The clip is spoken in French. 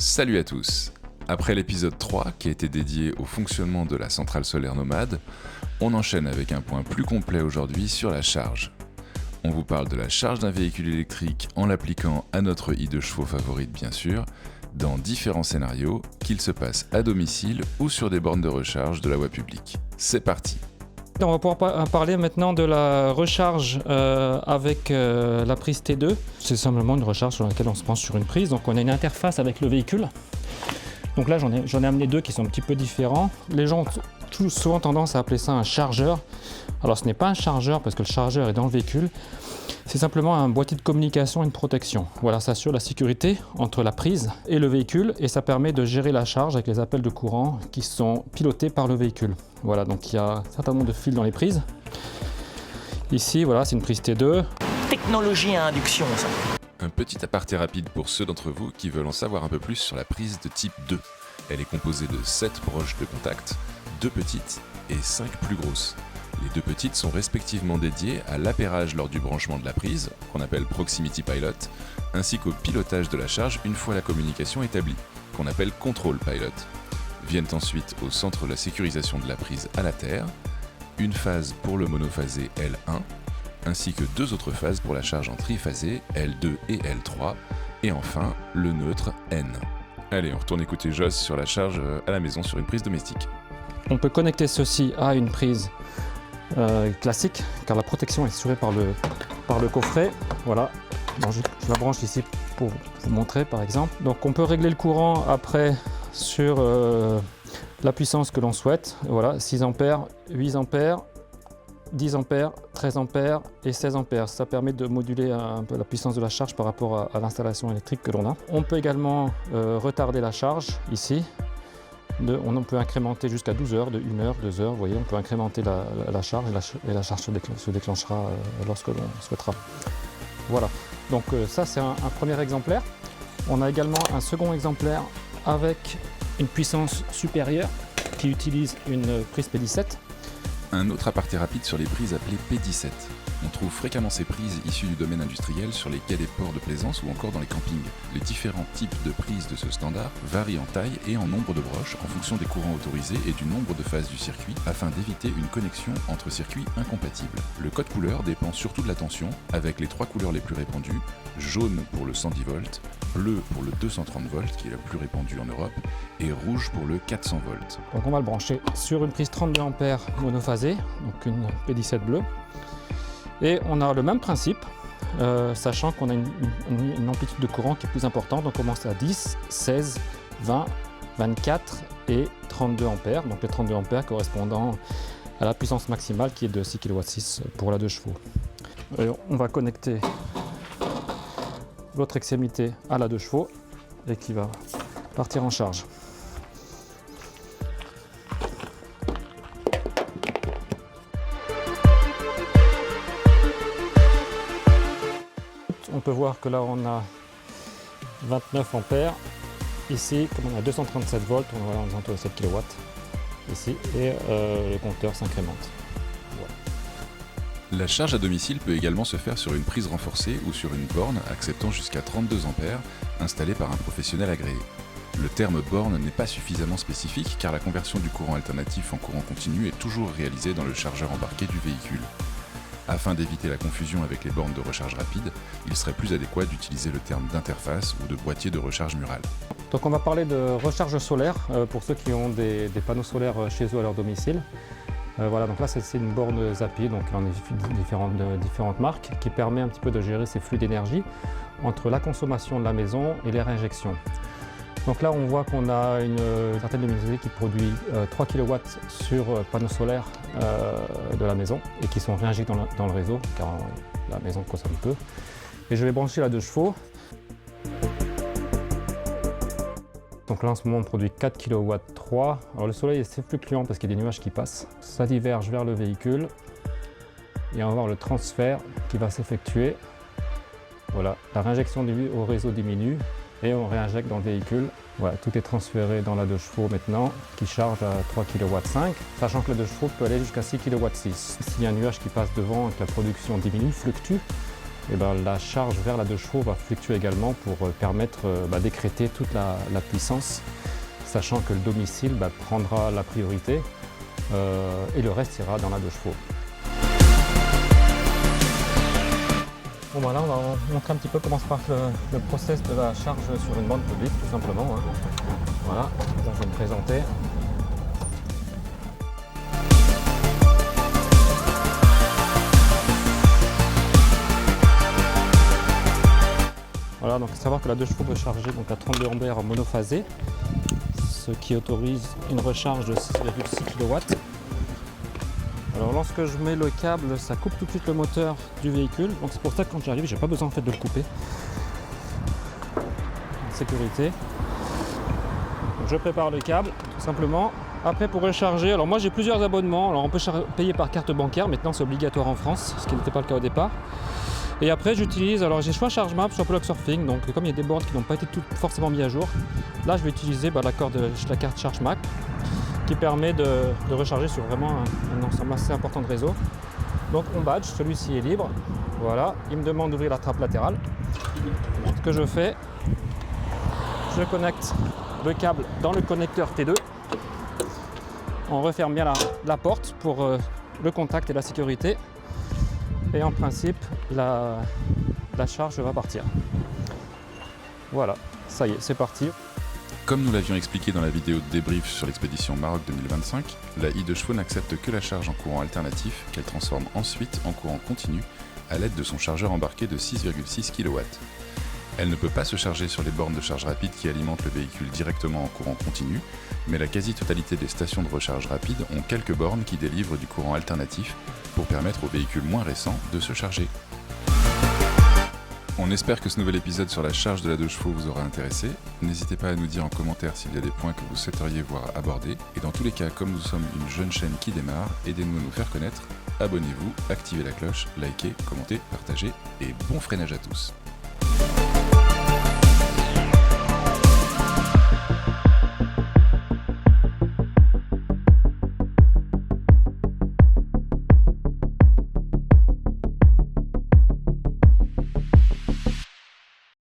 Salut à tous. Après l'épisode 3 qui a été dédié au fonctionnement de la centrale solaire nomade, on enchaîne avec un point plus complet aujourd'hui sur la charge. On vous parle de la charge d'un véhicule électrique en l'appliquant à notre i2 chevaux favorite bien sûr, dans différents scénarios, qu'il se passe à domicile ou sur des bornes de recharge de la voie publique. C'est parti. On va pouvoir parler maintenant de la recharge avec la prise T2. C'est simplement une recharge sur laquelle on se penche sur une prise. Donc on a une interface avec le véhicule. Donc là j'en ai amené deux qui sont un petit peu différents. Les gens ont souvent tendance à appeler ça un chargeur. Alors ce n'est pas un chargeur parce que le chargeur est dans le véhicule. C'est simplement un boîtier de communication et une protection. Voilà, ça assure la sécurité entre la prise et le véhicule et ça permet de gérer la charge avec les appels de courant qui sont pilotés par le véhicule. Voilà, donc il y a un certain nombre de fils dans les prises. Ici, voilà, c'est une prise T2. Technologie à induction, ça. Un petit aparté rapide pour ceux d'entre vous qui veulent en savoir un peu plus sur la prise de type 2. Elle est composée de 7 broches de contact, 2 petites et 5 plus grosses. Les 2 petites sont respectivement dédiées à l'appairage lors du branchement de la prise, qu'on appelle Proximity Pilot, ainsi qu'au pilotage de la charge une fois la communication établie, qu'on appelle Control Pilot. Viennent ensuite au centre la sécurisation de la prise à la terre, une phase pour le monophasé L1, ainsi que 2 autres phases pour la charge en triphasé L2 et L3, et enfin le neutre N. Allez, on retourne écouter Joss sur la charge à la maison sur une prise domestique. On peut connecter ceci à une prise classique, car la protection est assurée par le coffret. Voilà, bon, je la branche ici pour vous montrer par exemple. Donc on peut régler le courant après sur la puissance que l'on souhaite. Voilà, 6 ampères, 8 ampères, 10 ampères, 13 ampères et 16 ampères. Ça permet de moduler un peu la puissance de la charge par rapport à l'installation électrique que l'on a. On peut également retarder la charge ici. On peut incrémenter jusqu'à 12 heures, de 1 heure, 2 heures, vous voyez, on peut incrémenter la charge et la charge se déclenchera lorsque l'on souhaitera. Voilà, donc ça c'est un premier exemplaire. On a également un second exemplaire avec une puissance supérieure qui utilise une prise P17. Un autre aparté rapide sur les prises appelées P17. On trouve fréquemment ces prises issues du domaine industriel sur les quais des ports de plaisance ou encore dans les campings. Les différents types de prises de ce standard varient en taille et en nombre de broches en fonction des courants autorisés et du nombre de phases du circuit afin d'éviter une connexion entre circuits incompatibles. Le code couleur dépend surtout de la tension avec les 3 couleurs les plus répandues, jaune pour le 110 volts, bleu pour le 230 volts qui est la plus répandue en Europe et rouge pour le 400 volts. Donc on va le brancher sur une prise 32 ampères monophasée, donc une P17 bleue. Et on a le même principe, sachant qu'on a une amplitude de courant qui est plus importante. On commence à 10, 16, 20, 24 et 32 ampères. Donc les 32 ampères correspondant à la puissance maximale qui est de 6 kW/6 pour la 2 chevaux. Et on va connecter l'autre extrémité à la 2 chevaux et qui va partir en charge. On peut voir que là on a 29 ampères. Ici, comme on a 237 volts, on va aux alentours de 7 kW ici et le compteur s'incrémente. Voilà. La charge à domicile peut également se faire sur une prise renforcée ou sur une borne acceptant jusqu'à 32 ampères installée par un professionnel agréé. Le terme borne n'est pas suffisamment spécifique car la conversion du courant alternatif en courant continu est toujours réalisée dans le chargeur embarqué du véhicule. Afin d'éviter la confusion avec les bornes de recharge rapide, il serait plus adéquat d'utiliser le terme d'interface ou de boîtier de recharge murale. Donc on va parler de recharge solaire pour ceux qui ont des panneaux solaires chez eux à leur domicile. Voilà, donc là c'est une borne Zappy, donc on a différentes marques qui permet un petit peu de gérer ces flux d'énergie entre la consommation de la maison et les réinjections. Donc là on voit qu'on a une certaine luminosité qui produit 3 kW sur panneaux solaires de la maison et qui sont réinjectés dans le réseau car la maison consomme peu. Et je vais brancher la 2 chevaux. Donc là en ce moment on produit 4 kW 3. Alors le soleil est assez fluctuant parce qu'il y a des nuages qui passent. Ça diverge vers le véhicule et on va voir le transfert qui va s'effectuer. Voilà, la réinjection au réseau diminue et on réinjecte dans le véhicule. Voilà, tout est transféré dans la 2 chevaux maintenant qui charge à 3 kW 5, sachant que la 2 chevaux peut aller jusqu'à 6 kW 6. S'il y a un nuage qui passe devant et que la production diminue, fluctue, et la charge vers la 2 chevaux va fluctuer également pour permettre d'écrêter toute la puissance, sachant que le domicile prendra la priorité et le reste ira dans la 2 chevaux. Bon là on va montrer un petit peu comment se passe le process de la charge sur une bande publique tout simplement. Voilà, là je vais me présenter. Voilà, donc il faut savoir que la 2 chevaux peut charger donc à 32 ampères en monophasé, ce qui autorise une recharge de 6,6 kW. Alors lorsque je mets le câble, ça coupe tout de suite le moteur du véhicule, donc c'est pour ça que quand j'arrive, j'ai pas besoin en fait de le couper. Sécurité. Donc, je prépare le câble tout simplement. Après pour recharger, alors moi j'ai plusieurs abonnements, alors on peut payer par carte bancaire, maintenant c'est obligatoire en France, ce qui n'était pas le cas au départ. Et après j'utilise, alors j'ai soit ChargeMap, soit Plugsurfing, donc comme il y a des bornes qui n'ont pas été toutes forcément mis à jour, là je vais utiliser la carte ChargeMap qui permet de recharger sur vraiment un ensemble assez important de réseau. Donc on badge, celui-ci est libre, voilà, il me demande d'ouvrir la trappe latérale. Ce que je fais, je connecte le câble dans le connecteur T2, on referme bien la porte pour le contact et la sécurité. Et en principe, la charge va partir. Voilà, ça y est, c'est parti. Comme nous l'avions expliqué dans la vidéo de débrief sur l'expédition Maroc 2025, la i2 chevaux n'accepte que la charge en courant alternatif qu'elle transforme ensuite en courant continu à l'aide de son chargeur embarqué de 6,6 kW. Elle ne peut pas se charger sur les bornes de charge rapide qui alimentent le véhicule directement en courant continu, mais la quasi-totalité des stations de recharge rapide ont quelques bornes qui délivrent du courant alternatif pour permettre aux véhicules moins récents de se charger. On espère que ce nouvel épisode sur la charge de la 2 chevaux vous aura intéressé. N'hésitez pas à nous dire en commentaire s'il y a des points que vous souhaiteriez voir abordés. Et dans tous les cas, comme nous sommes une jeune chaîne qui démarre, aidez-nous à nous faire connaître. Abonnez-vous, activez la cloche, likez, commentez, partagez et bon freinage à tous.